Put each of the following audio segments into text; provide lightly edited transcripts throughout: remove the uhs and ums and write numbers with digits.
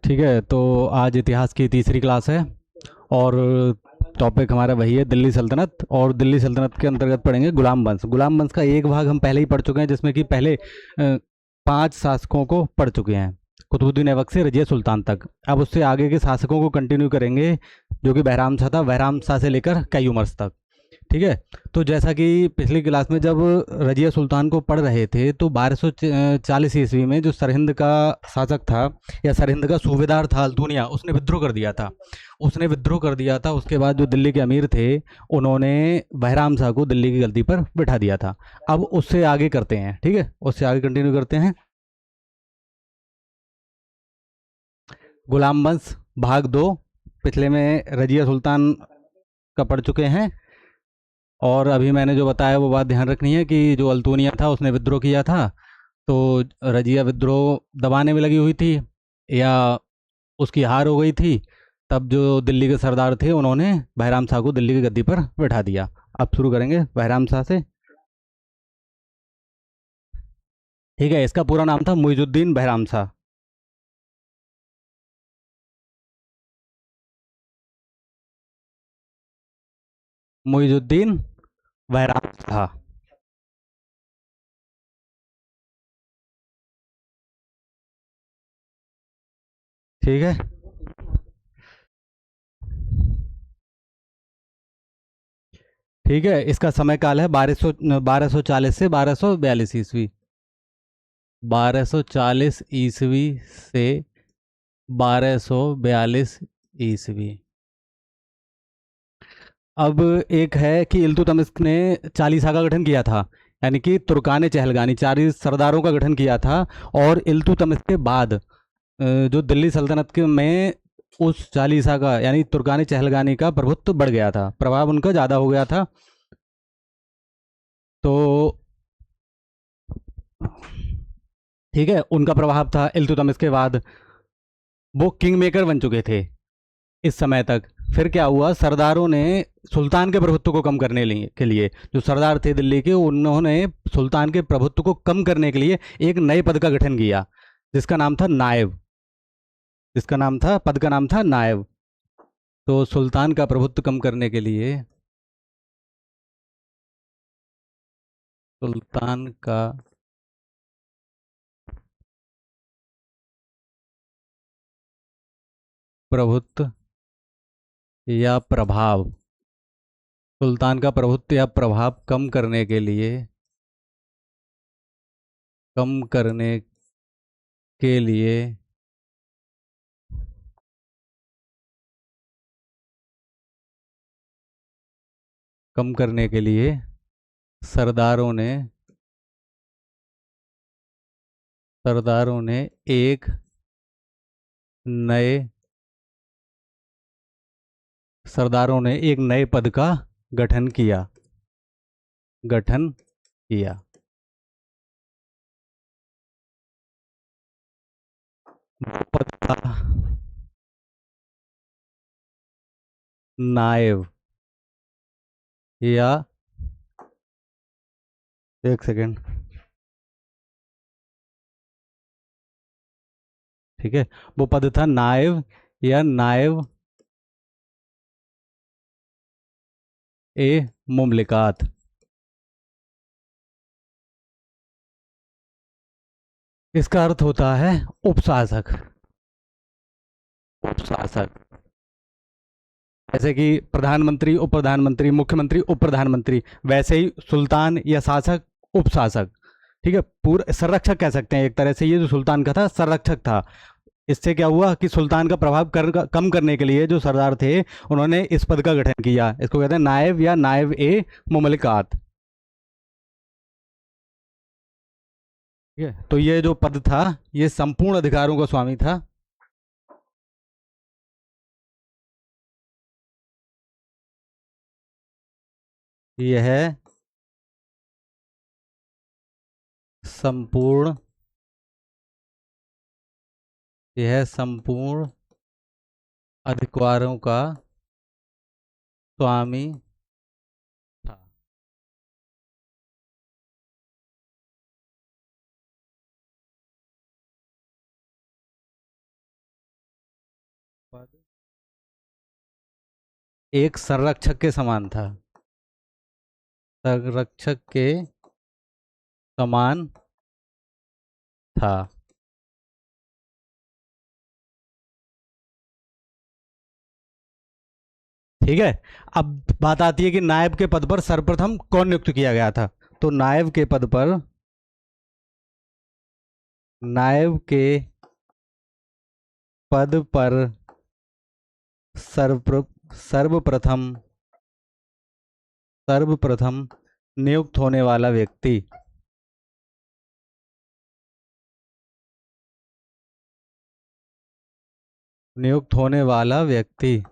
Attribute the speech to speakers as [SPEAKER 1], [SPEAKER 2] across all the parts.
[SPEAKER 1] ठीक है, तो आज इतिहास की तीसरी क्लास है और टॉपिक हमारा वही है दिल्ली सल्तनत। और दिल्ली सल्तनत के अंतर्गत पढ़ेंगे गुलाम वंश। गुलाम वंश का एक भाग हम पहले ही पढ़ चुके हैं, जिसमें कि पहले 5 शासकों को पढ़ चुके हैं, कुतुबुद्दीन ऐबक से रजिया सुल्तान तक। अब उससे आगे के शासकों को कंटिन्यू करेंगे, जो कि बहराम शाह था, बहराम शाह से लेकर कयूमर्स तक। ठीक है। तो जैसा कि पिछली क्लास में जब रजिया सुल्तान को पढ़ रहे थे, तो 1240 ईस्वी में जो सरहिंद का शासक था या सरहिंद का सूबेदार था अल्तुनिया, उसने विद्रोह कर दिया था। उसके बाद जो दिल्ली के अमीर थे, उन्होंने बहराम शाह को दिल्ली की गद्दी पर बिठा दिया था। अब उससे आगे करते हैं, ठीक है, उससे आगे कंटिन्यू करते हैं। गुलाम वंश भाग 2। पिछले में रजिया सुल्तान का पढ़ चुके हैं, और अभी मैंने जो बताया वो बात ध्यान रखनी है कि जो अल्तुनिया था उसने विद्रोह किया था। तो रजिया विद्रोह दबाने में लगी हुई थी, या उसकी हार हो गई थी। तब जो दिल्ली के सरदार थे, उन्होंने बहराम शाह को दिल्ली की गद्दी पर बैठा दिया। अब शुरू करेंगे बहराम शाह से। ठीक है, इसका पूरा नाम था मुइजुद्दीन बहराम शाह। मुइजुद्दीन बहराम शाह। ठीक है। ठीक है, इसका समय काल है 1240 से 1242 ईस्वी। 1240 ईस्वी से 1242 ईस्वी। अब एक है कि इल्तुतमिश ने चालीसा का गठन किया था, यानी कि तुर्कान चहलगानी 40 सरदारों का गठन किया था। और इल्तुतमिश के बाद जो दिल्ली सल्तनत के में उस चालीसा का यानी तुर्कान चहलगानी का प्रभुत्व बढ़ गया था, प्रभाव उनका ज़्यादा हो गया था। तो ठीक है, उनका प्रभाव था इल्तुतमिश के बाद। वो किंग मेकर बन चुके थे इस समय तक। फिर क्या हुआ, सरदारों ने सुल्तान के प्रभुत्व को कम करने के लिए, जो सरदार थे दिल्ली के, उन्होंने सुल्तान के प्रभुत्व को कम करने के लिए एक नए पद का गठन किया, जिसका नाम था नायब। पद का नाम था नायब। तो सुल्तान का प्रभुत्व कम करने के लिए सुल्तान का प्रभुत्व या प्रभाव सुल्तान का प्रभुत्व या प्रभाव कम करने के लिए कम करने के लिए सरदारों ने सरदारों ने एक नए एक नए पद का गठन किया गठन किया। वो पद था नायब, या एक सेकेंड। ठीक है, वो पद था नायब या नायब ए मुमलिकात। इसका अर्थ होता है उपशासक। उपशासक जैसे कि प्रधानमंत्री, उप प्रधानमंत्री, मुख्यमंत्री, उप प्रधानमंत्री, वैसे ही सुल्तान या शासक, उपशासक। ठीक है, पूरा संरक्षक कह सकते हैं एक तरह से। ये जो सुल्तान का था, संरक्षक था। इससे क्या हुआ कि सुल्तान का प्रभाव कम करने के लिए जो सरदार थे, उन्होंने इस पद का गठन किया। इसको कहते हैं नायब या नायब ए मुमलिकात। ठीक है, तो ये जो पद था, ये संपूर्ण अधिकारों का स्वामी था। यह संपूर्ण यह संपूर्ण अधिकारों का स्वामी था। पद एक संरक्षक के समान था। संरक्षक के समान था। ठीक है। अब बात आती है कि नायब के पद पर सर्वप्रथम कौन नियुक्त किया गया था। तो नायब के पद पर सर्व सर्वप्रथम सर्वप्रथम नियुक्त होने वाला व्यक्ति नियुक्त होने वाला व्यक्ति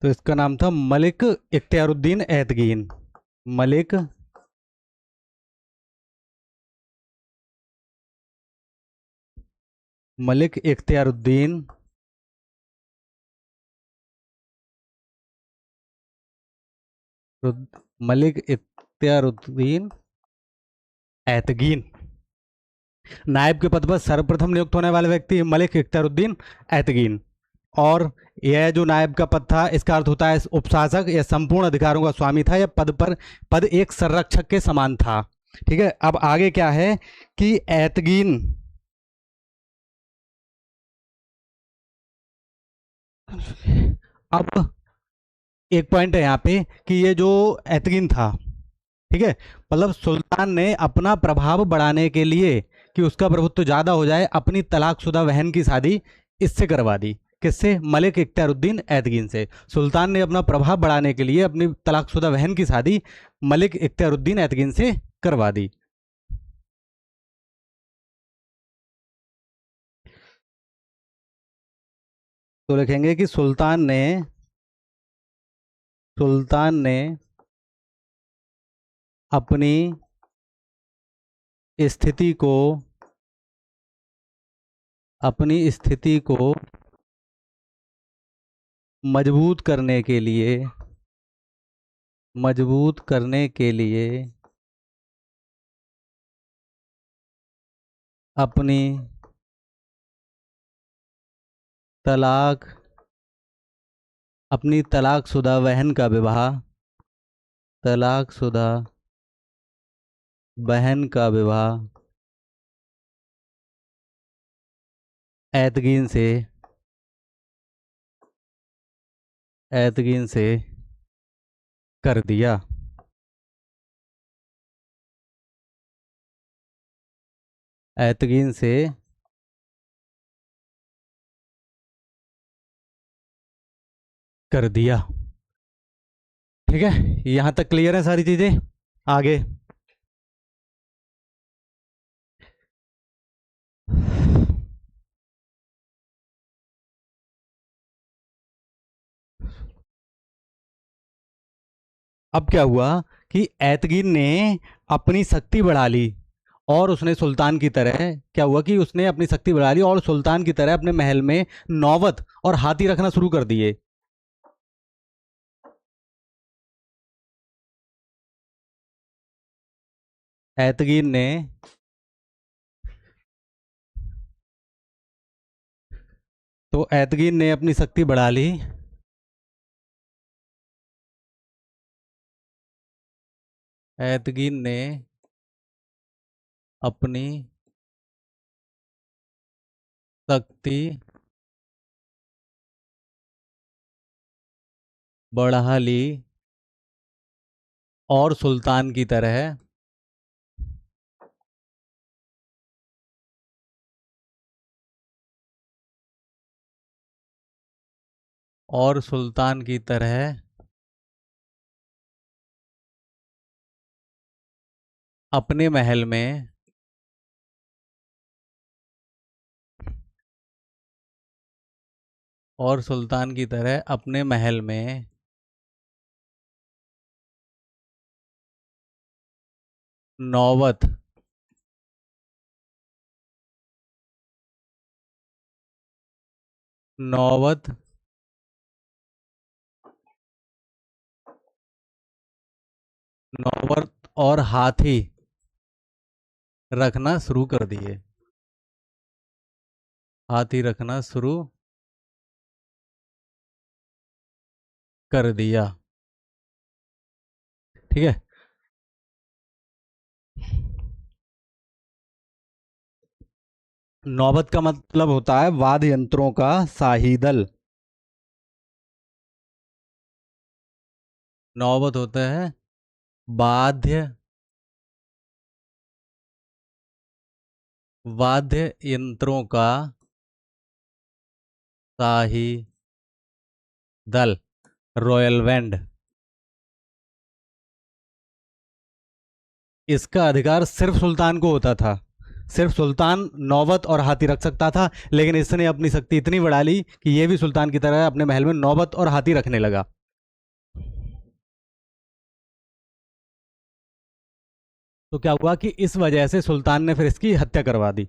[SPEAKER 1] तो इसका नाम था मलिक इख्तियारुद्दीन एतगीन। मलिक मलिक इख्तियारुद्दीन मलिक इख्तियारुद्दीन एतगीन। नायब के पद पर सर्वप्रथम नियुक्त होने वाले व्यक्ति मलिक इख्तियारुद्दीन एतगीन। और यह जो नायब का पद था, इसका अर्थ होता है उपशासक या संपूर्ण अधिकारों का स्वामी था। यह पद एक संरक्षक के समान था। ठीक है। अब आगे क्या है कि एतगीन अब एक पॉइंट है यहाँ पे कि ये जो एतगीन था, ठीक है, मतलब सुल्तान ने अपना प्रभाव बढ़ाने के लिए कि उसका प्रभुत्व ज्यादा हो जाए, अपनी तलाकशुदा बहन की शादी इससे करवा दी। किससे? मलिक इख्तियारुद्दीन एतगीन से। सुल्तान ने अपना प्रभाव बढ़ाने के लिए अपनी तलाकशुदा बहन की शादी मलिक इख्तियारुद्दीन एतगीन से करवा दी। तो लिखेंगे कि सुल्तान ने अपनी स्थिति को मजबूत करने के लिए अपनी तलाक अपनी तलाकशुदा बहन का विवाह तलाकशुदा बहन का विवाह एतगीन से कर दिया। एतगीन से कर दिया। ठीक है। यहां तक क्लियर है सारी चीजें। आगे अब क्या हुआ कि एतगीन ने अपनी शक्ति बढ़ा ली और उसने सुल्तान की तरह क्या हुआ कि उसने अपनी शक्ति बढ़ा ली और सुल्तान की तरह अपने महल में नौबत और हाथी रखना शुरू कर दिए। एतगीन ने एतगीन ने अपनी शक्ति बढ़ा ली। एतगीन ने अपनी शक्ति बढ़ा ली और सुल्तान की तरह और सुल्तान की तरह अपने महल में और सुल्तान की तरह अपने महल में नौबत नौबत नौबत और हाथी रखना शुरू कर दिए। हाथी रखना शुरू कर दिया। ठीक है। नौबत का मतलब होता है वाद्य यंत्रों का शाही दल। नौबत होता है वाद्य वाद्य यंत्रों का शाही दल, रॉयल बैंड। इसका अधिकार सिर्फ सुल्तान को होता था। सिर्फ सुल्तान नौबत और हाथी रख सकता था, लेकिन इसने अपनी शक्ति इतनी बढ़ा ली कि यह भी सुल्तान की तरह अपने महल में नौबत और हाथी रखने लगा। तो क्या हुआ कि इस वजह से सुल्तान ने फिर इसकी हत्या करवा दी।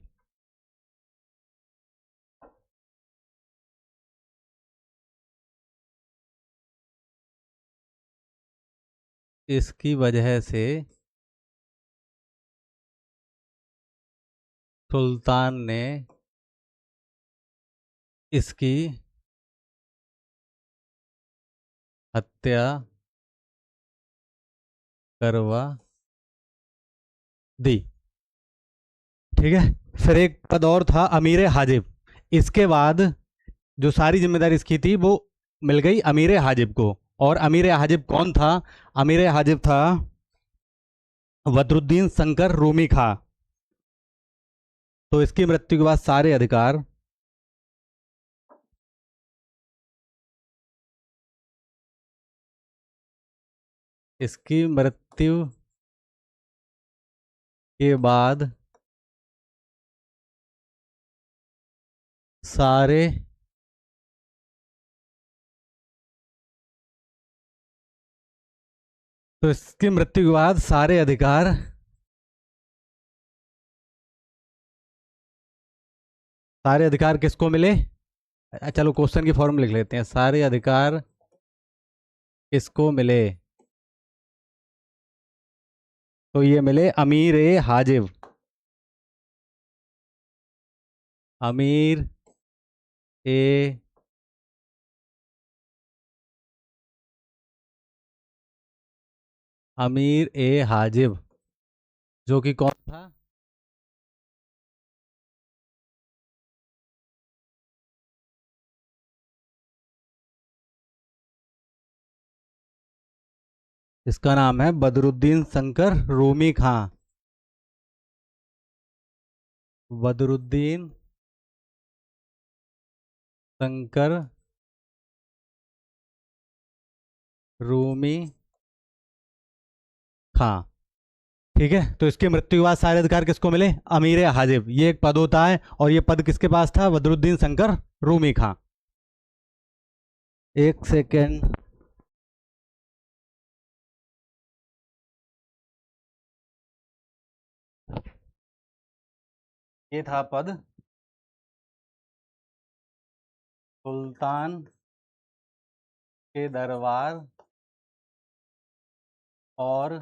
[SPEAKER 1] इसकी वजह से सुल्तान ने इसकी हत्या करवा दी। ठीक है। फिर एक पद और था, अमीर हाजिब। इसके बाद जो सारी जिम्मेदारी इसकी थी वो मिल गई अमीर हाजिब को। और अमीर हाजिब कौन था? अमीर हाजिब था बदरुद्दीन शंकर रूमी खां। तो इसकी मृत्यु के बाद सारे अधिकार इसकी मृत्यु के बाद सारे तो इसकी मृत्यु के बाद सारे अधिकार किसको मिले? चलो क्वेश्चन की फॉर्म लिख लेते हैं। सारे अधिकार किसको मिले? तो ये मिले अमीर ए हाजिब। अमीर ए अमीर ए हाजिब, जो कि कौन था? इसका नाम है बदरुद्दीन शंकर रूमी खां। बदरुद्दीन शंकर रूमी खां। ठीक है। तो इसकी मृत्यु के बाद सारे अधिकार किसको मिले? अमीर हाजिब। ये एक पद होता है, और ये पद किसके पास था? बदरुद्दीन शंकर रूमी खां। एक सेकेंड। ये था पद सुल्तान के दरबार और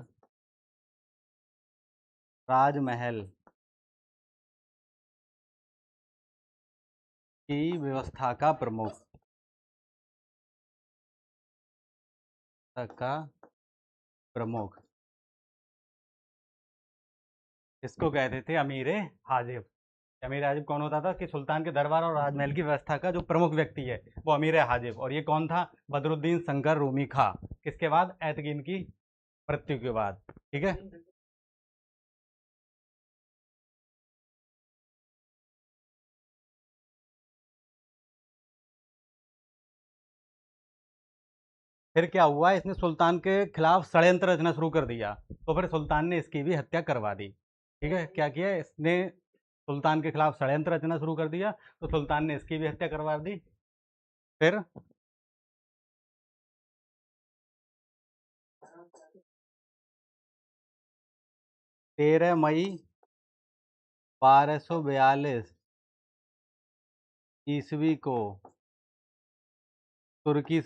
[SPEAKER 1] राजमहल की व्यवस्था का का प्रमुख। इसको कहते थे अमीर हाजिब। अमीर हाजिब कौन होता था? कि सुल्तान के दरबार और राजमहल की व्यवस्था का जो प्रमुख व्यक्ति है वो अमीर हाजिब। और ये कौन था? बदरुद्दीन शंकर रूमी खां। किसके बाद? ऐतकीन की मृत्यु के बाद। ठीक है। फिर क्या हुआ? इसने सुल्तान के खिलाफ षड्यंत्र रचना शुरू कर दिया, तो फिर सुल्तान ने इसकी भी हत्या करवा दी। ठीक है। क्या किया इसने? सुल्तान के खिलाफ षड्यंत्र रचना शुरू कर दिया, तो सुल्तान ने इसकी भी हत्या करवा दी। फिर 13 मई 1242 ईस्वी को तुर्की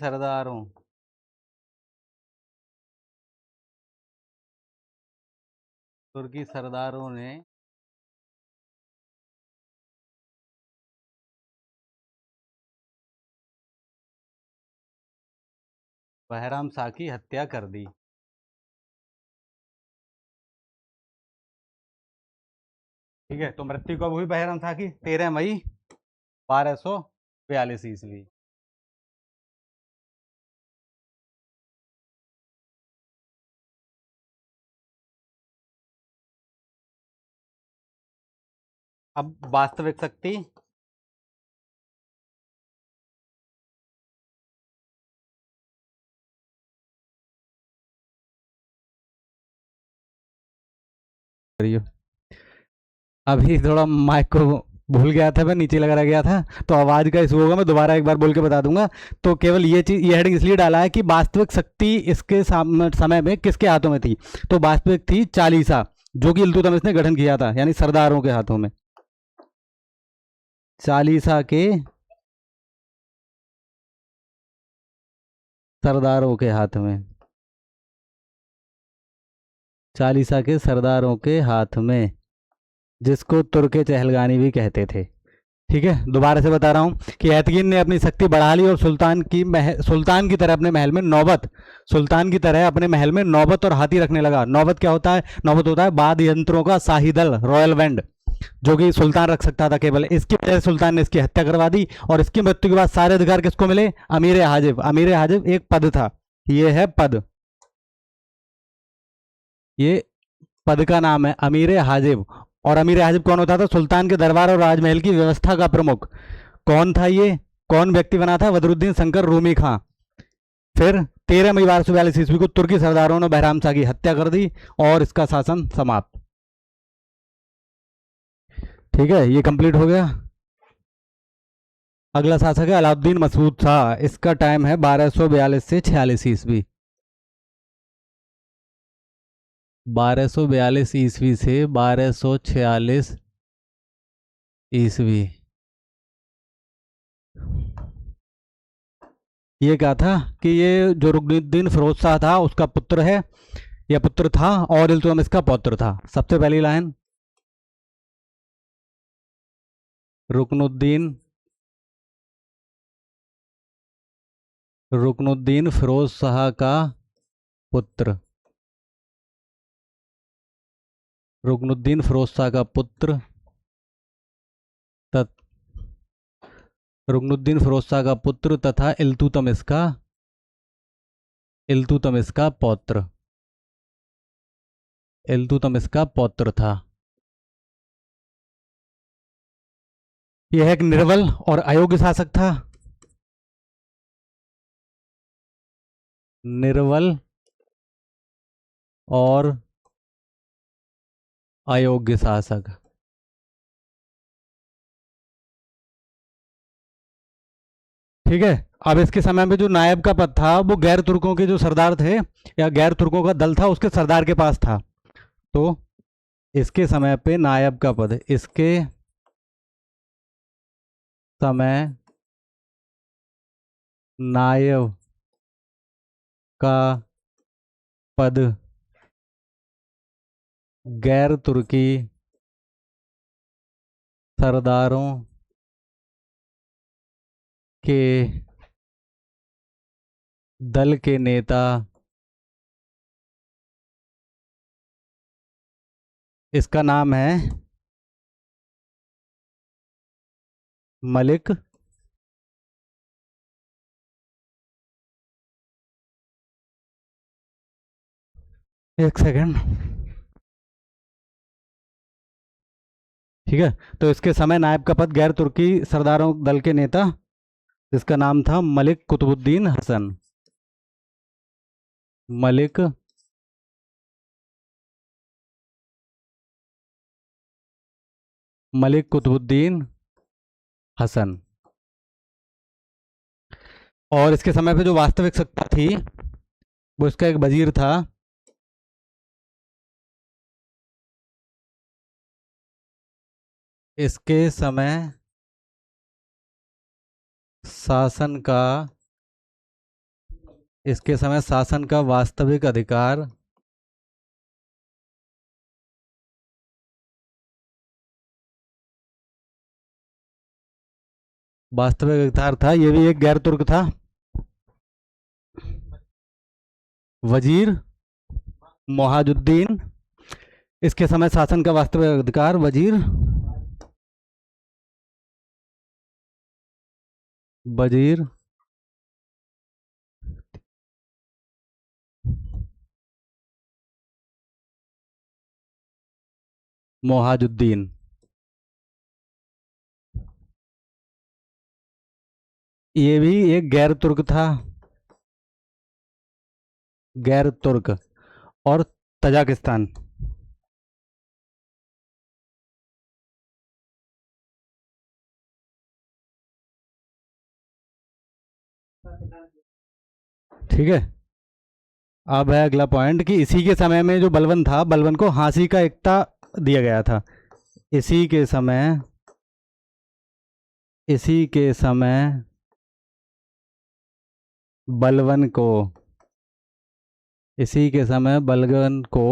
[SPEAKER 1] सरदारों ने बहराम शाह की हत्या कर दी। ठीक है, तो मृत्यु कब हुई बहराम शाह की? 13 मई 1242 ईस्वी। अब वास्तविक शक्ति। अभी थोड़ा माइक को भूल गया था, मैं नीचे लगा रह गया था, तो आवाज का इशू होगा, मैं दोबारा एक बार बोल के बता दूंगा। तो केवल ये चीज, ये हेडिंग इसलिए डाला है कि वास्तविक शक्ति इसके समय में किसके हाथों में थी? तो वास्तविक थी चालीसा, जो कि इल्तुतमिश ने गठन किया था, यानी सरदारों के हाथों में। चालीसा के सरदारों के हाथ में, चालीसा के सरदारों के हाथ में, जिसको तुर्के चहलगानी भी कहते थे। ठीक है, दोबारा से बता रहा हूं कि ऐतकीन ने अपनी शक्ति बढ़ा ली और सुल्तान की तरह अपने महल में नौबत, सुल्तान की तरह अपने महल में नौबत और हाथी रखने लगा। नौबत क्या होता है? नौबत होता है वाद्य यंत्रों का शाही दल, रॉयल बैंड, जो कि सुल्तान रख सकता था केवल। इसकी वजह से सुल्तान ने इसकी हत्या करवा दी, और इसकी मृत्यु के बाद सारे अधिकार किसको मिले? अमीर हाजिब। अमीर हाजिब एक पद था, ये है पद, ये पद का नाम है अमीर हाजिब। और अमीर हाजिब कौन होता था? सुल्तान के दरबार और राजमहल की व्यवस्था का प्रमुख। कौन था ये? कौन व्यक्ति बना था? बदरुद्दीन शंकर रूमी खां। फिर 13 मई 1242 ईस्वी को तुर्की सरदारों ने बहराम शाह की हत्या कर दी और इसका शासन समाप्त। ठीक है, ये कंप्लीट हो गया। अगला शासक है अलाउद्दीन मसूद शाह। इसका टाइम है 1242 से 46 ईस्वी। 1242 ईस्वी से 1246 ईस्वी। ये क्या था कि ये जो रुकनुद्दीन फिरोज शाह था उसका पुत्र है, या पुत्र था, और इल्तुतमिश का पौत्र था। सबसे पहली लाइन, रुकनुद्दीन फिरोज शाह का पुत्र, रुकनुद्दीन फिरोज शाह का पुत्र, रुकनुद्दीन फिरोज शाह का पुत्र तथा इल्तुतमिश का पौत्र, इल्तुतमिश का पौत्र था। यह एक निर्बल और अयोग्य शासक था, निर्बल और अयोग्य शासक। ठीक है, अब इसके समय में जो नायब का पद था वो गैर तुर्कों के जो सरदार थे, या गैर तुर्कों का दल था, उसके सरदार के पास था। तो इसके समय पे नायब का पद, इसके समय नायब का पद गैर तुर्की सरदारों के दल के नेता, इसका नाम है मलिक एक सेकंड। ठीक है, तो इसके समय नायब का पद गैर तुर्की सरदारों दल के नेता, जिसका नाम था मलिक कुतुबुद्दीन हसन, मलिक कुतुबुद्दीन हसन। और इसके समय पे जो वास्तविक सत्ता थी वो इसका एक वजीर था, इसके समय शासन का इसके समय शासन का वास्तविक अधिकार वास्तविक अधिकार था, ये भी एक गैर तुर्क था। वजीर मोहाजुद्दीन। इसके समय शासन का वास्तविक अधिकार वजीर वजीर मोहाजुद्दीन। ये भी एक गैर तुर्क था। गैर तुर्क। और तजाकिस्तान। ठीक है। अब है अगला पॉइंट कि इसी के समय में जो बलबन था, बलबन को हाँसी का एकता दिया गया था। इसी के समय इसी के समय बलबन को इसी के समय बलबन को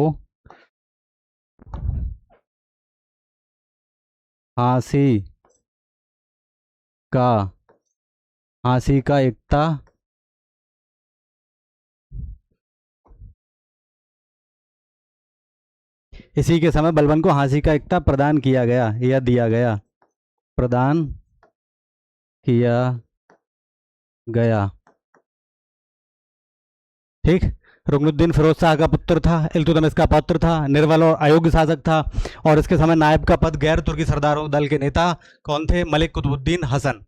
[SPEAKER 1] हाँसी का हाँसी का एकता इसी के समय बलबन को हाँसी का एकता प्रदान किया गया या दिया गया। प्रदान किया गया। ठीक। रुकनुद्दीन फिरोज शाह का पुत्र था, इल्तुतमिश का पौत्र था, निर्बल और अयोग्य शासक था। और इसके समय नायब का पद गैर तुर्की सरदारों दल के नेता कौन थे? मलिक कुतुबुद्दीन हसन।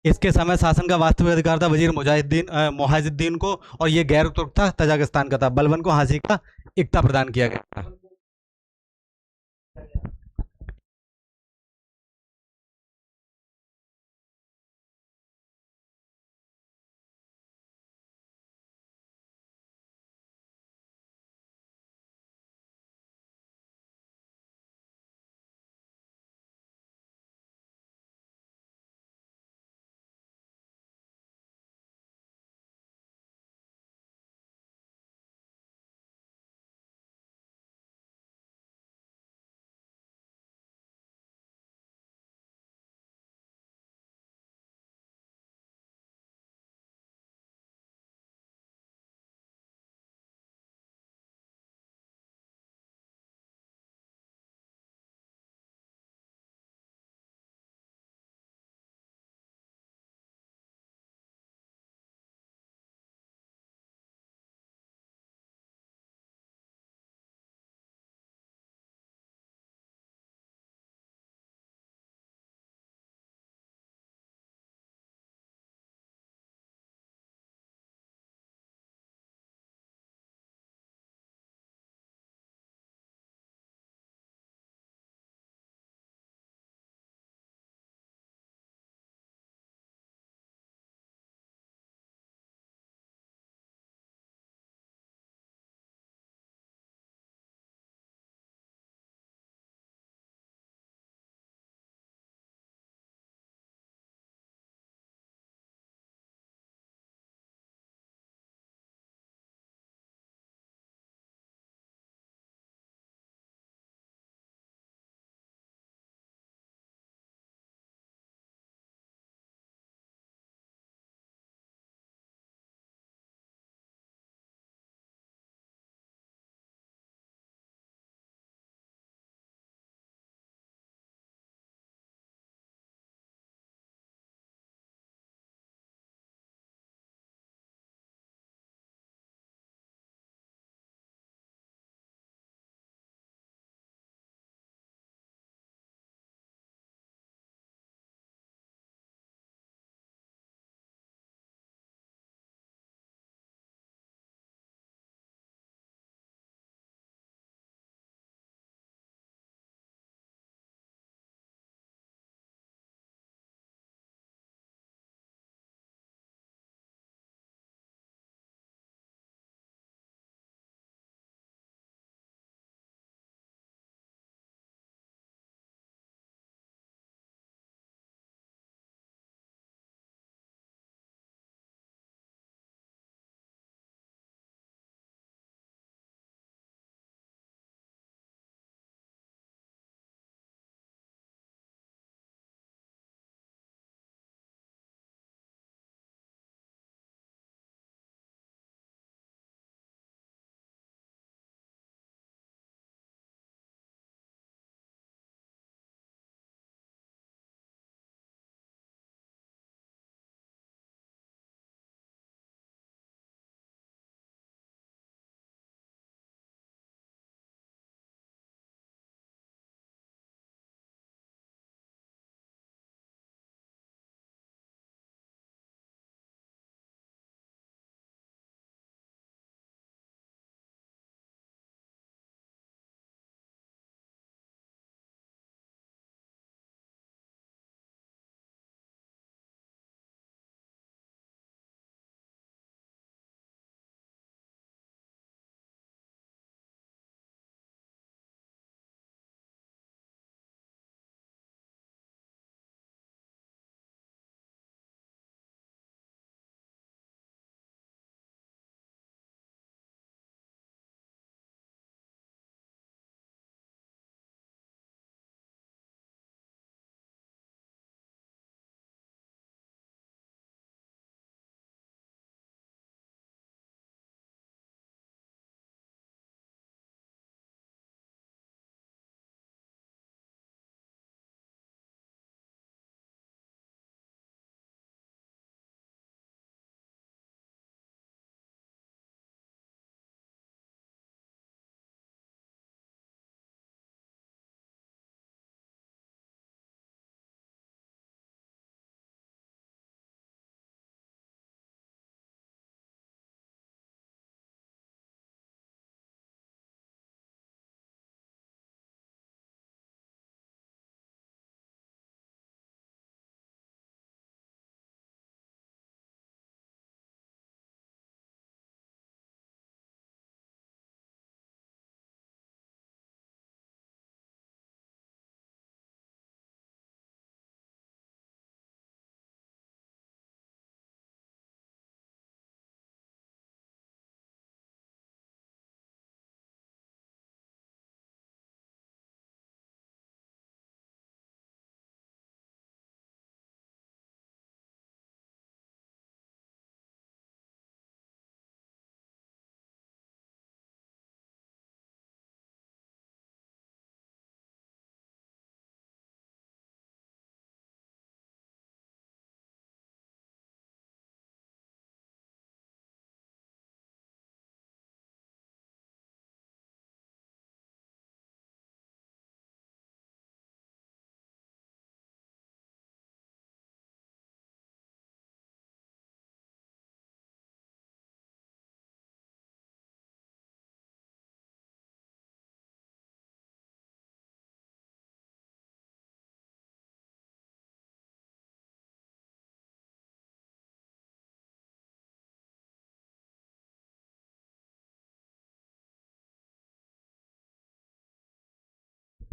[SPEAKER 1] इसके समय शासन का वास्तविक अधिकार था वजीर मुजाहिद्दीन मोहाजुद्दीन को, और ये गैर तुर्क था, तजाकिस्तान का था। बलबन को हाँसी का एकता प्रदान किया गया था।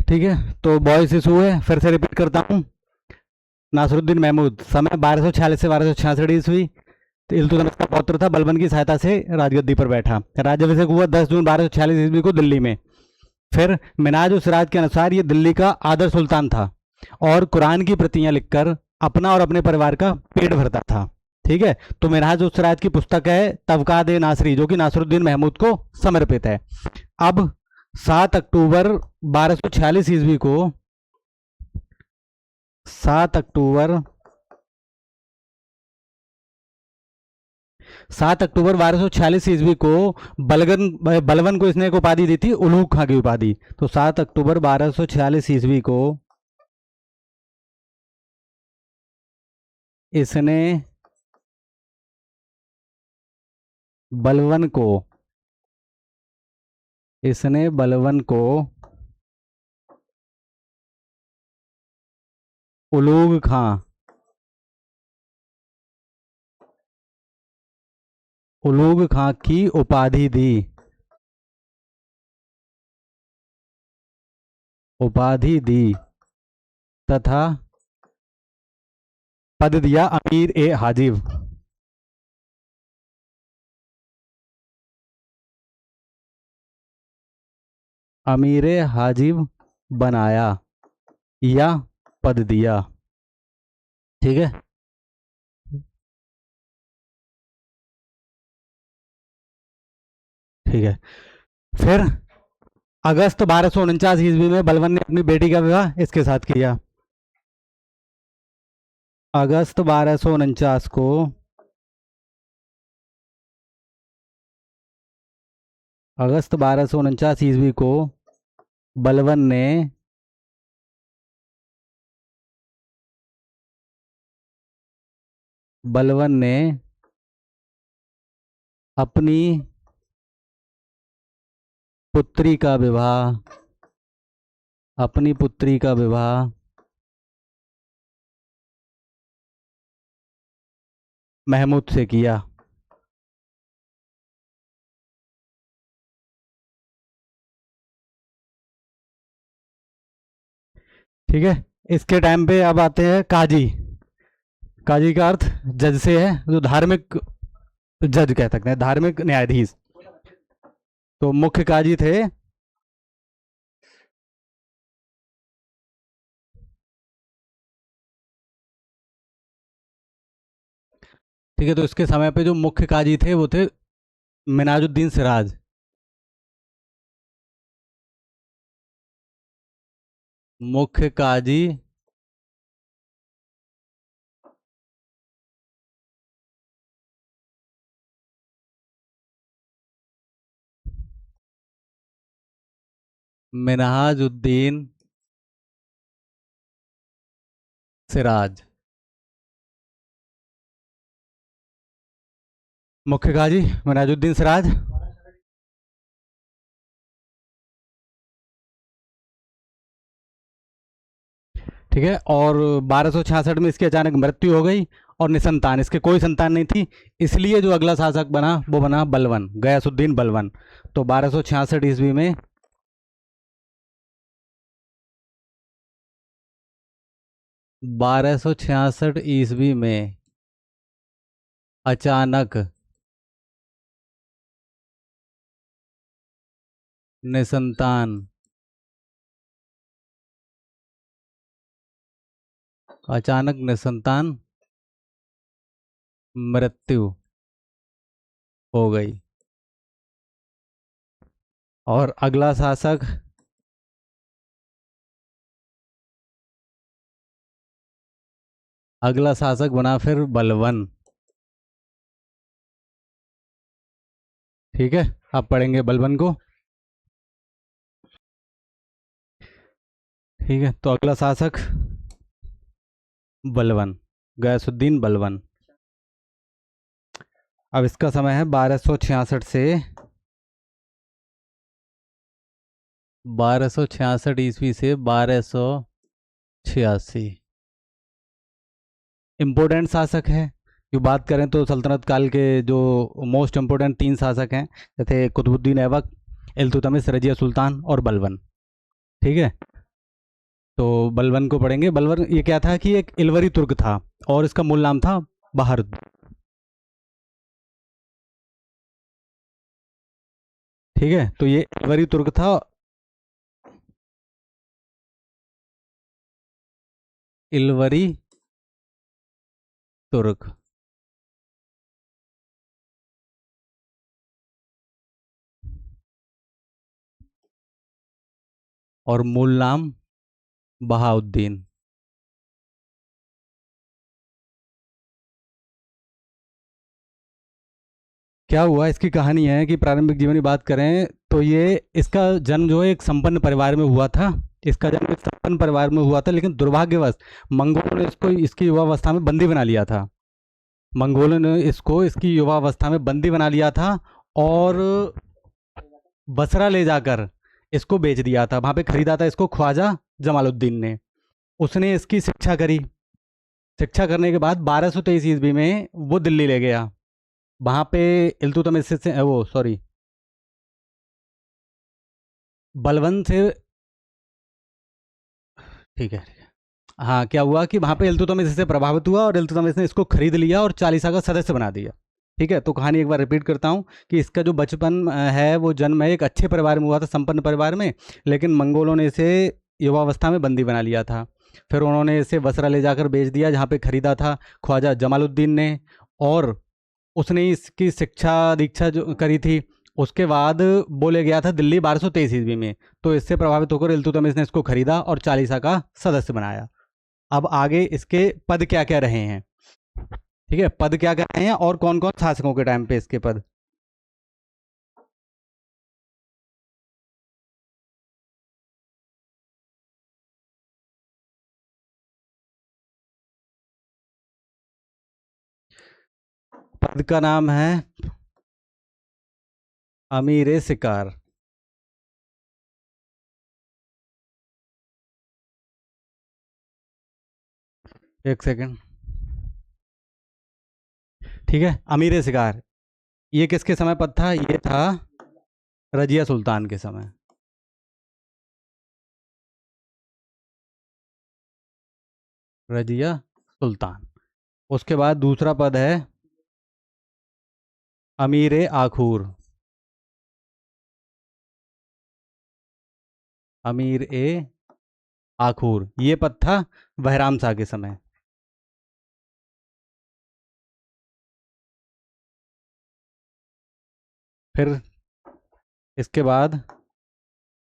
[SPEAKER 1] ठीक है, तो बॉयस इशू है, फिर से रिपीट करता हूँ। नासरुद्दीन महमूद, समय 1246 से 1266 ईस्वी, तो इल्तुतमिश का पौत्र था, बलबन की सहायता से राजगद्दी पर बैठा। राज्याभिषेक हुआ 10 जून 1246 ईस्वी को दिल्ली में। फिर मिनाज उस राज के अनुसार ये दिल्ली का आदर सुल्तान था और कुरान की प्रतियां लिखकर अपना और अपने परिवार का पेट भरता था। ठीक है, तो मिनहाज उस राज की पुस्तक है तवकाद ए नासरी, जो कि नासरुद्दीन महमूद को समर्पित है। अब 7 अक्टूबर 1246 ईस्वी को 7 अक्टूबर 7 अक्टूबर 1246 ईस्वी को बलवन को इसने एक उपाधि दी थी, उलूग खां की उपाधि। तो 7 अक्टूबर 1246 ईस्वी को इसने बलवन को इसने बलवन को उलूग खां उलूग खां की उपाधि दी। उपाधि दी तथा पद दिया अमीर ए हाजिब। अमीर ए हाजिब बनाया या पद दिया। ठीक है, ठीक है। फिर अगस्त 1249 ईस्वी में बलबन ने अपनी बेटी का विवाह इसके साथ किया। अगस्त 1249 को अगस्त 1249 ईस्वी को बलबन ने बलबन ने अपनी पुत्री का विवाह अपनी पुत्री का विवाह महमूद से किया। ठीक है, इसके टाइम पे अब आते हैं काजी। काजी का अर्थ जज से है, जो धार्मिक जज कह सकते हैं, धार्मिक न्यायाधीश। तो मुख्य काजी थे ठीक है, तो इसके समय पे जो मुख्य काजी थे वो थे मिनाजुद्दीन सिराज। मुख्य काजी मिनहाजुद्दीन सिराज। मुख्य काजी मिनहाजुद्दीन सिराज। ठीक है, और 1266 में इसकी अचानक मृत्यु हो गई और निसंतान, इसके कोई संतान नहीं थी, इसलिए जो अगला शासक बना वो बना बलवन, गयासुद्दीन बलवन। तो 1266 ईस्वी में 1266 ईस्वी में अचानक निसंतान अचानक निसंतान मृत्यु हो गई और अगला शासक बना फिर बलवन। ठीक है, अब पढ़ेंगे बलवन को। ठीक है, तो अगला शासक बलवन, गयासुद्दीन बलवन। अब इसका समय है 1266 से 1266 ईस्वी से 1286। इम्पोर्टेंट शासक है। जो बात करें तो सल्तनत काल के जो मोस्ट इम्पोर्टेंट 3 शासक हैं, जैसे कुतुबुद्दीन ऐबक, इल्तुतमिश, रजिया सुल्तान और बलबन। ठीक है, तो बलवन को पढ़ेंगे। बलवन ये क्या था कि एक इलवरी तुर्क था और इसका मूल नाम था बहारुद्दीन। ठीक है, तो ये इलवरी तुर्क था। इलवरी तुर्क। और मूल नाम बहाउद्दीन। क्या हुआ, इसकी कहानी है कि प्रारंभिक जीवन की बात करें तो ये इसका जन्म जो है एक संपन्न परिवार में हुआ था। इसका जन्म एक संपन्न परिवार में हुआ था, लेकिन दुर्भाग्यवश मंगोलों ने इसको इसकी युवावस्था में बंदी बना लिया था। मंगोलों ने इसको इसकी युवावस्था में बंदी बना लिया था और बसरा ले जाकर इसको बेच दिया था। वहां पे खरीदा था इसको ख्वाजा जमालुद्दीन ने। उसने इसकी शिक्षा करी। शिक्षा करने के बाद 1223 ईस्वी में वो दिल्ली ले गया। वहां पे इल्तुतमिश से वो सॉरी बलवन से। ठीक है, ठीक है। हाँ, क्या हुआ कि वहां पे इल्तुतमिश इससे प्रभावित हुआ और इल्तुतमिश ने इसको खरीद लिया और चालीसा का सदस्य बना दिया। ठीक है, तो कहानी एक बार रिपीट करता हूँ कि इसका जो बचपन है वो जन्म है एक अच्छे परिवार में हुआ था, संपन्न परिवार में। लेकिन मंगोलों ने इसे युवावस्था में बंदी बना लिया था। फिर उन्होंने इसे बसरा ले जाकर बेच दिया, जहाँ पे खरीदा था ख्वाजा जमालुद्दीन ने। और उसने इसकी शिक्षा दीक्षा जो करी थी, उसके बाद बोले गया था दिल्ली 1223 ईस्वी में। तो इससे प्रभावित होकर इल्तुतमिश ने इसको खरीदा और चालीसा का सदस्य बनाया। अब आगे इसके पद क्या क्या रहे हैं। ठीक है, पद क्या क्या रहे हैं और कौन कौन शासकों के टाइम पे इसके पद। पद का नाम है अमीर शिकार। एक सेकंड। ठीक है, अमीर शिकार ये किसके समय पद था? ये था रजिया सुल्तान के समय। रजिया सुल्तान। उसके बाद दूसरा पद है अमीर आखूर। अमीर ए आखूर ये पद था बहराम शाह के समय। फिर इसके बाद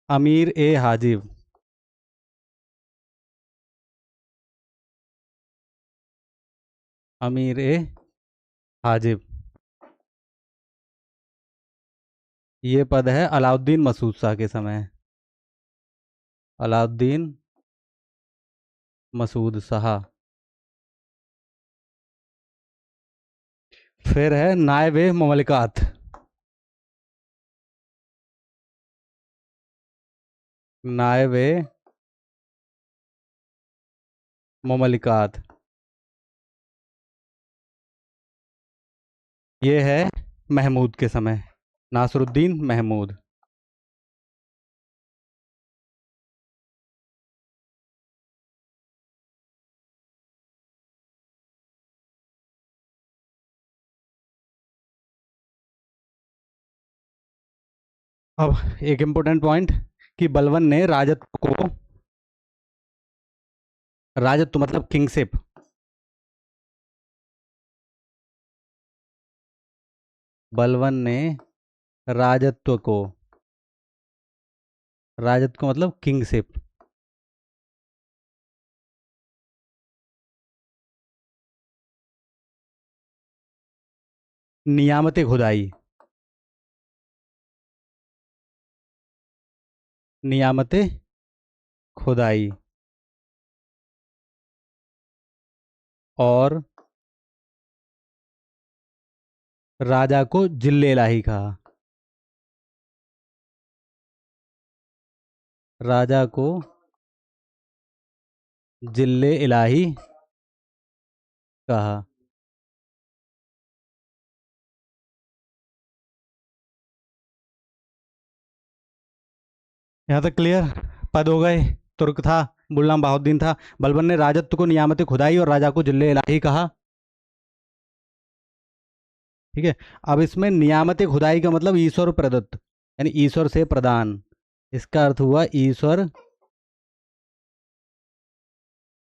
[SPEAKER 1] अमीर ए हाजिब। अमीर ए हाजिब ये पद है अलाउद्दीन मसूद शाह के समय। अलाउद्दीन मसूद शाह। फिर है नायब ए ममलिकात। नायब ए ममलिकात ये है महमूद के समय। नासरुद्दीन महमूद। अब एक इम्पोर्टेंट पॉइंट कि बलवन ने राजत्व को, राजत्व मतलब किंगशिप, बलवन ने राजत्व को, राजत्व को मतलब किंगशिप, नियामत खुदाई, नियामत खुदाई और राजा को जिल्ले इलाही कहा। राजा को जिल्ले इलाही कहा। यहाँ तक क्लियर? पद हो गए, तुर्क था, मूल नाम बहाउद्दीन था। बलबन ने राजत्व को नियामत खुदाई और राजा को जिले इलाही कहा। ठीक है। अब इसमें नियामत खुदाई का मतलब ईश्वर प्रदत्त, यानी ईश्वर से प्रदान। इसका अर्थ हुआ ईश्वर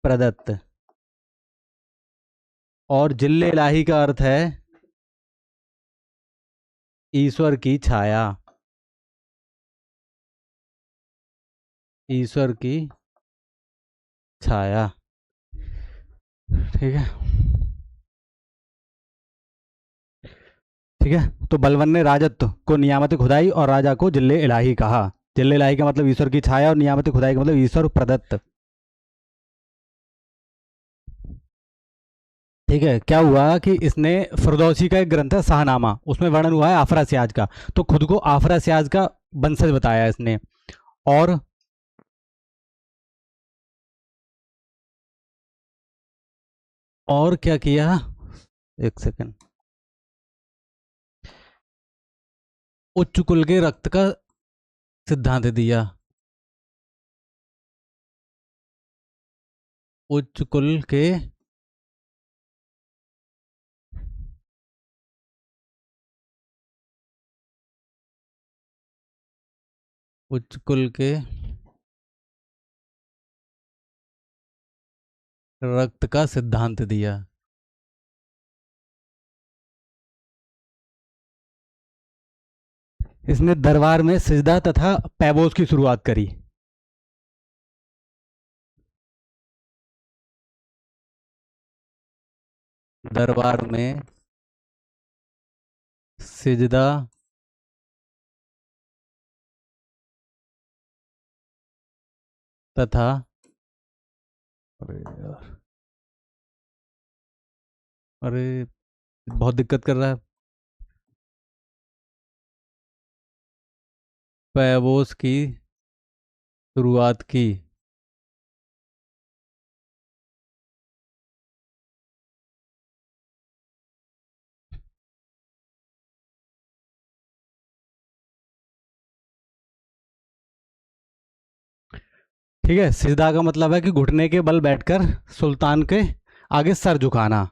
[SPEAKER 1] प्रदत्त। और जिले इलाही का अर्थ है ईश्वर की छाया, ईश्वर की छाया। ठीक है। ठीक है, तो बलबन ने राजत्व को नियामत खुदाई और राजा को जिले इलाही कहा। जिले इलाही का मतलब ईश्वर की छाया और नियामत खुदाई का मतलब ईश्वर प्रदत्त। ठीक है। क्या हुआ कि इसने फिरदौसी का एक ग्रंथ है शाहनामा, उसमें वर्णन हुआ है आफरा सियाज का, तो खुद को आफरा सियाज का वंशज बताया इसने। और क्या किया, एक सेकंड, उच्च कुल के रक्त का सिद्धांत दिया। उच्च कुल के उच्च कुल के रक्त का सिद्धांत दिया। इसने दरबार में सिजदा तथा पैबोस की शुरुआत करी। दरबार में सिजदा तथा, अरे यार, अरे बहुत दिक्कत कर रहा है, पैबोस की शुरुआत की। ठीक है। सिजदा का मतलब है कि घुटने के बल बैठकर सुल्तान के आगे सर झुकाना।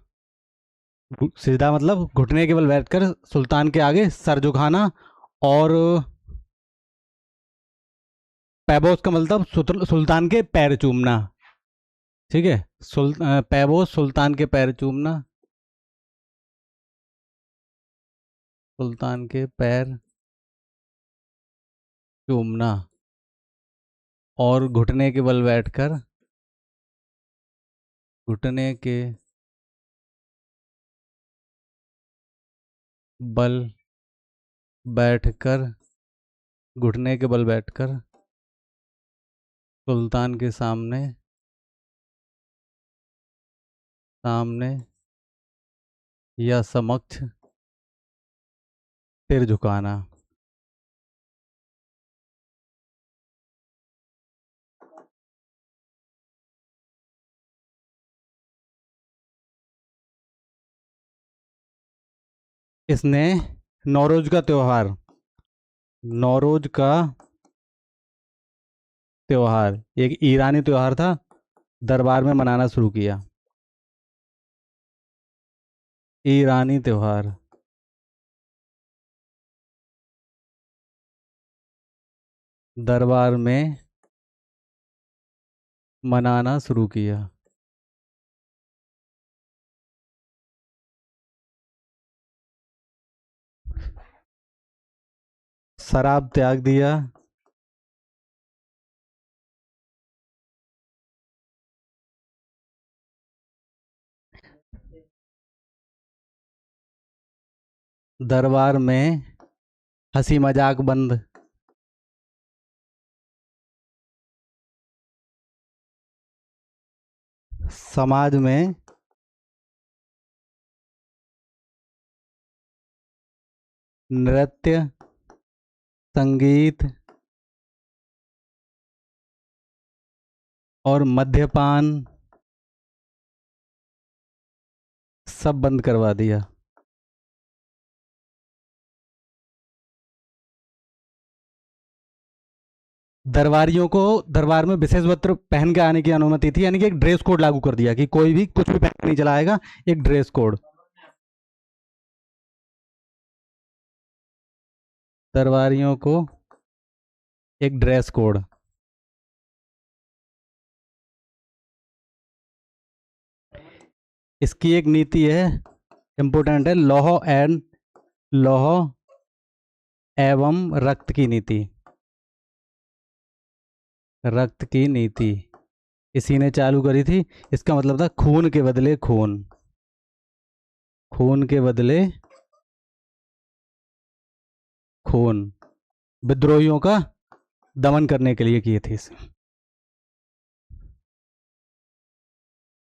[SPEAKER 1] सिजदा मतलब घुटने के बल बैठकर सुल्तान के आगे सर झुकाना। और पैबोस का मतलब सुल्तान के पैर चूमना। ठीक है। पैबोस सुल्तान के पैर चूमना, सुल्तान के पैर चूमना। और घुटने के बल बैठकर, घुटने के बल बैठकर, घुटने के बल बैठकर सुल्तान के सामने, सामने या समक्ष सिर झुकाना। इसने नौरोज का त्योहार, नौरोज का त्योहार एक ईरानी त्योहार था, दरबार में मनाना शुरू किया। ईरानी त्योहार दरबार में मनाना शुरू किया। शराब त्याग दिया। दरबार में हंसी मजाक बंद। समाज में नृत्य, संगीत और मद्यपान सब बंद करवा दिया। दरबारियों को दरबार में विशेष वस्त्र पहन के आने की अनुमति थी, यानी कि एक ड्रेस कोड लागू कर दिया कि कोई भी कुछ भी पहन के नहीं चला आएगा, एक ड्रेस कोड। दरबारियों को एक ड्रेस कोड। इसकी एक नीति है, इंपोर्टेंट है, लौह एवं रक्त की नीति। रक्त की नीति इसी ने चालू करी थी। इसका मतलब था खून के बदले खून, खून के बदले खून, विद्रोहियों का दमन करने के लिए किए थे इसे।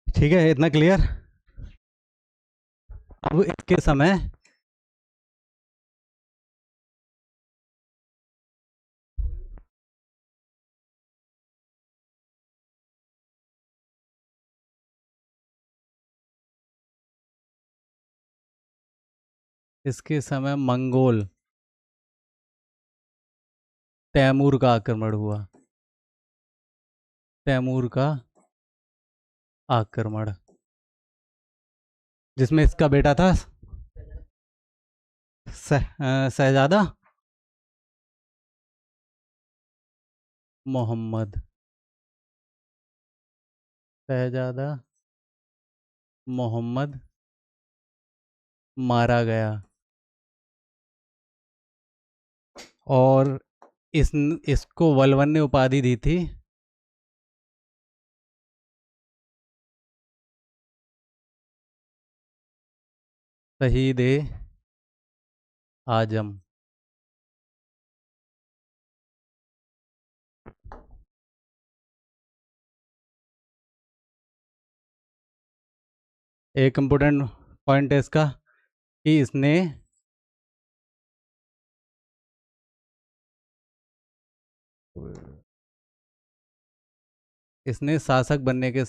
[SPEAKER 1] ठीक है, इतना क्लियर। अब इसके समय मंगोल तैमूर का आक्रमण हुआ। तैमूर का आक्रमण, जिसमें इसका बेटा था शहजादा मोहम्मद। शहजादा मोहम्मद मारा गया। और इस इसको वलवन ने उपाधि दी थी शहीद ए आजम। एक इम्पोर्टेंट पॉइंट है इसका कि इसने शासक बनने के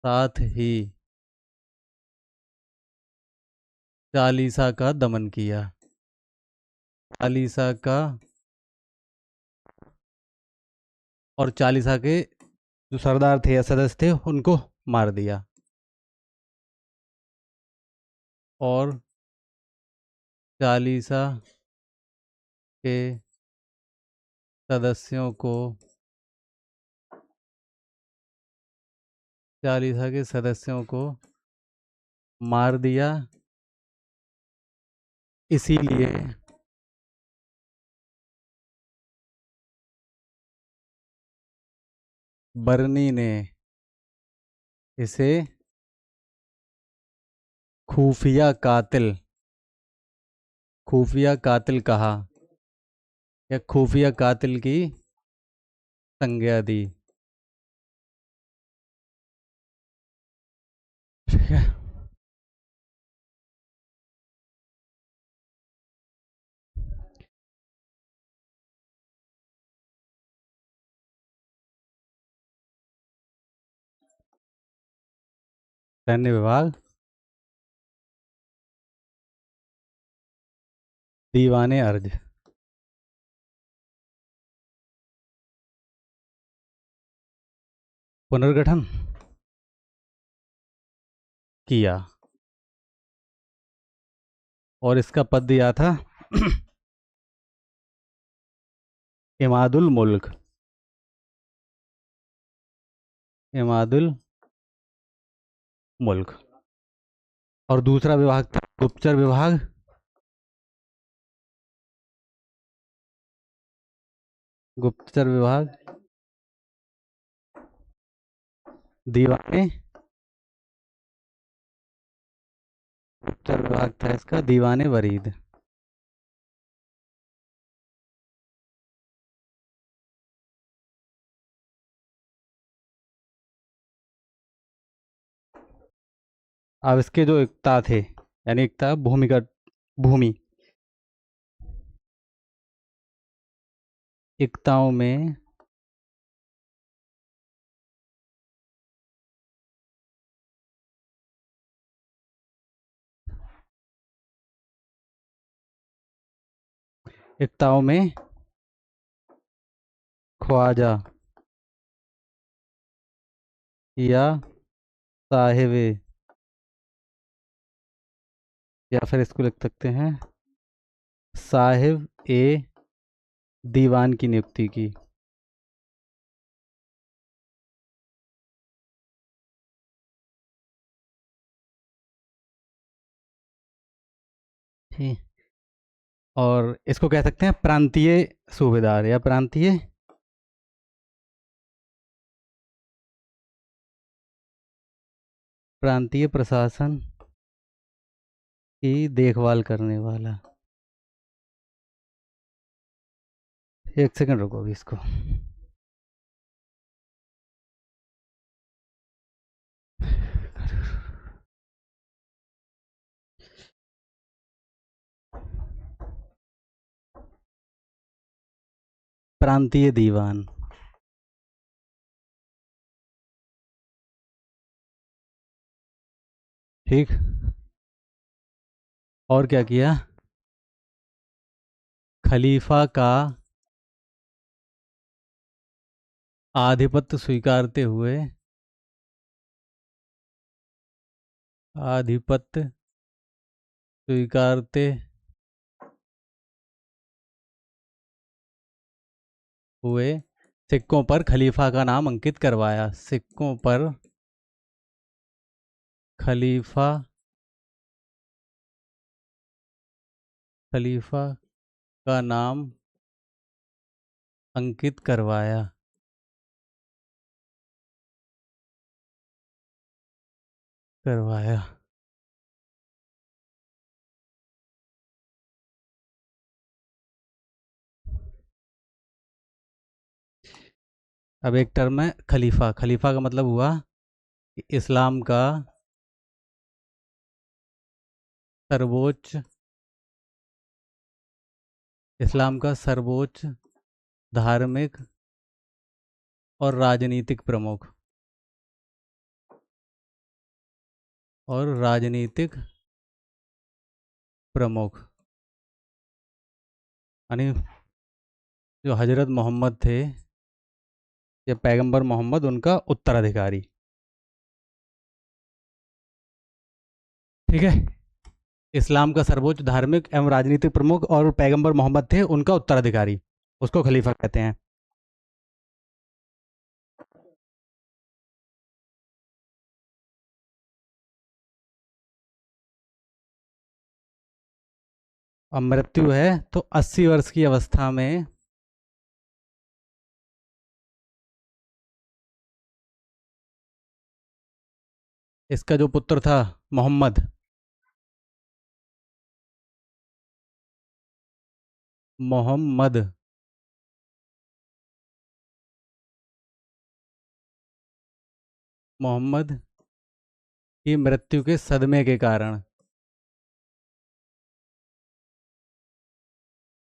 [SPEAKER 1] साथ ही चालीसा का दमन किया। चालीसा का, और चालीसा के जो सरदार थे या सदस्य थे उनको मार दिया। और चालीसा के सदस्यों को चालीसा के सदस्यों को मार दिया। इसीलिए बर्नी ने इसे खुफिया कातिल खुफिया कातिल कहा, या खुफिया कातिल की संज्ञा दी। ठीक है। सैन्य विभाग, दीवाने अर्ज, पुनर्गठन किया। और इसका पद दिया था इमादुल मुल्क। इमादुल मुल्क। और दूसरा विभाग था गुप्तचर विभाग। गुप्तचर विभाग दीवाने गुप्तचर विभाग था इसका दीवाने वरीद। अब इसके जो एकता थे, यानी एकता भूमिगत भूमि, एकताओं में एकताओं में ख्वाजा या साहिब, या फिर इसको लिख सकते हैं साहिब ए दीवान की नियुक्ति की। ठीक। और इसको कह सकते हैं प्रांतीय सूबेदार या प्रांतीय प्रशासन की देखभाल करने वाला। एक सेकंड रुको अभी इसको। प्रांतीय दीवान। ठीक। और क्या किया? खलीफा का आधिपत्य स्वीकारते हुए, आधिपत्य स्वीकारते हुए सिक्कों पर खलीफा का नाम अंकित करवाया। सिक्कों पर खलीफा खलीफा का नाम अंकित करवाया। अब एक टर्म है खलीफा। खलीफा का मतलब हुआ कि सर्वोच्च इस्लाम का सर्वोच्च धार्मिक और राजनीतिक प्रमुख, और राजनीतिक प्रमुख यानी जो हजरत मोहम्मद थे या पैगंबर मोहम्मद, उनका उत्तराधिकारी। ठीक है। इस्लाम का सर्वोच्च धार्मिक एवं राजनीतिक प्रमुख और पैगंबर मोहम्मद थे उनका उत्तराधिकारी, उसको खलीफा कहते हैं। अब मृत्यु है तो 80 वर्ष की अवस्था में इसका जो पुत्र था मोहम्मद, मोहम्मद मोहम्मद की मृत्यु के सदमे के कारण,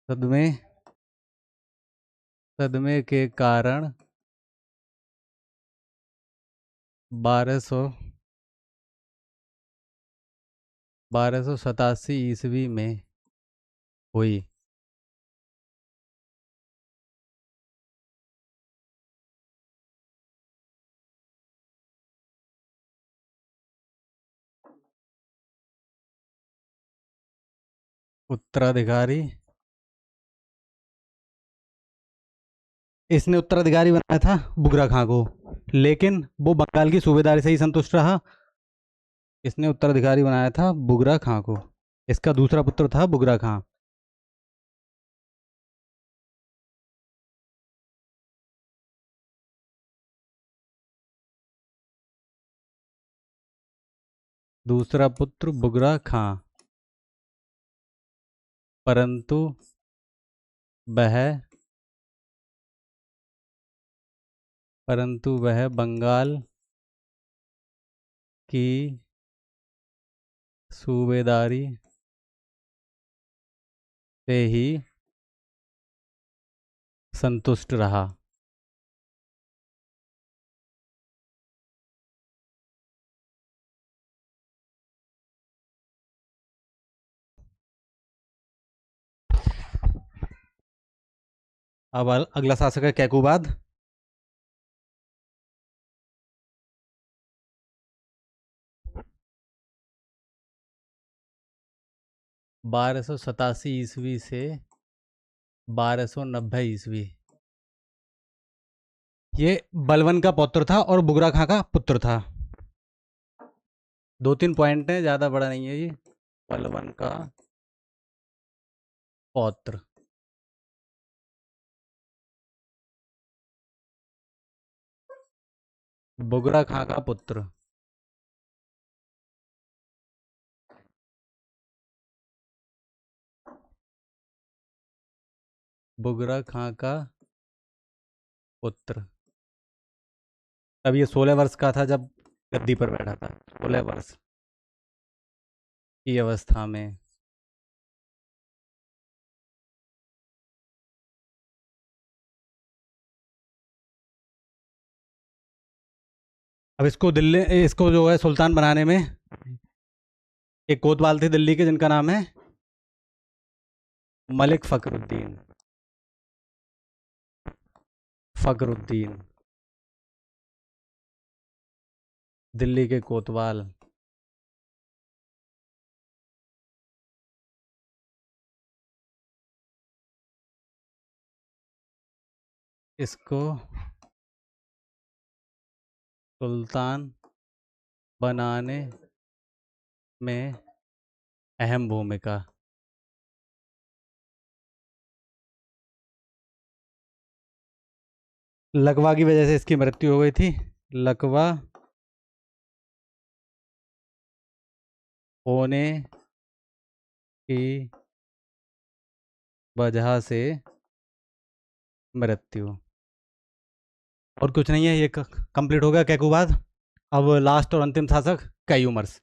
[SPEAKER 1] सदमे सदमे के कारण 1287 ईस्वी में हुई। उत्तराधिकारी, इसने उत्तराधिकारी बनाया था बुगरा खां को, लेकिन वो बंगाल की सूबेदारी से ही संतुष्ट रहा। इसने उत्तराधिकारी बनाया था बुगरा खां को। इसका दूसरा पुत्र था बुगरा खां। दूसरा पुत्र बुगरा खां, परंतु वह बंगाल की सूबेदारी से ही संतुष्ट रहा। अब अगला शासक है कैकुबाद। बारह सौ सतासी ईस्वी से 1290 ईस्वी। ये बलवन का पौत्र था और बुगरा खां का पुत्र था। 2-3 पॉइंट हैं, ज़्यादा बड़ा नहीं है ये। बलवन का पौत्र, बुगरा खां का पुत्र। बुगरा खां का पुत्र। तब ये 16 वर्ष का था जब गद्दी पर बैठा था, 16 वर्ष की अवस्था में। अब इसको जो है सुल्तान बनाने में एक कोतवाल थे दिल्ली के, जिनका नाम है मलिक फखरुद्दीन। फखरुद्दीन दिल्ली के कोतवाल। इसको सुल्तान बनाने में अहम भूमिका। लकवा की वजह से इसकी मृत्यु हो गई थी। लकवा होने की वजह से मृत्यु। और कुछ नहीं है, ये कंप्लीट हो गया कैकुबाद। अब लास्ट और अंतिम शासक कैयूमर्स।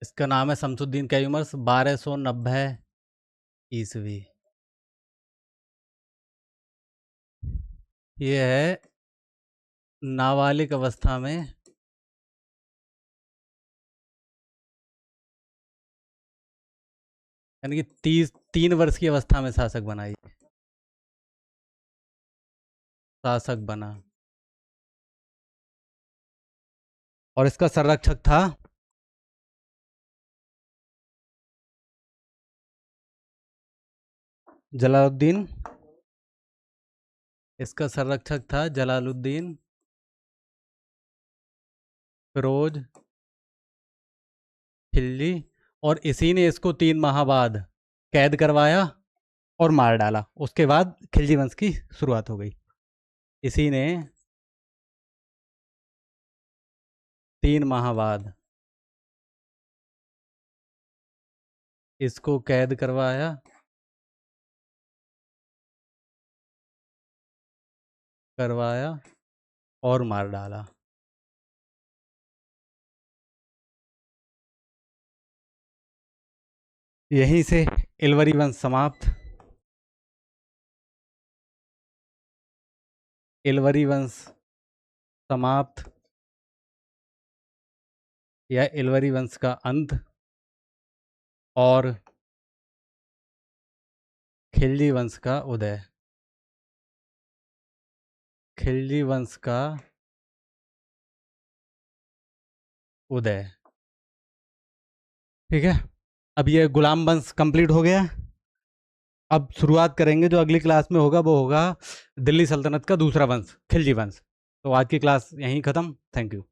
[SPEAKER 1] इसका नाम है शमसुद्दीन कैयूमर्स, 1290 ईस्वी। ये है नाबालिग अवस्था में यानी कि 3 वर्ष की अवस्था में शासक बनाई, शासक बना। और इसका संरक्षक था जलालुद्दीन। इसका संरक्षक था जलालुद्दीन फिरोज खिलजी। और इसी ने इसको 3 माह बाद कैद करवाया और मार डाला। उसके बाद खिलजी वंश की शुरुआत हो गई। इसी ने 3 माह बाद इसको कैद करवाया, और मार डाला। यहीं से इलवरी वंश समाप्त। इलवरी वंश समाप्त या इलवरी वंश का अंत, और खिलजी वंश का उदय। खिलजी वंश का उदय। ठीक है, अब ये गुलाम वंश कंप्लीट हो गया। अब शुरुआत करेंगे, जो अगली क्लास में होगा वो होगा दिल्ली सल्तनत का दूसरा वंश, खिलजी वंश। तो आज की क्लास यहीं ख़त्म। Thank you.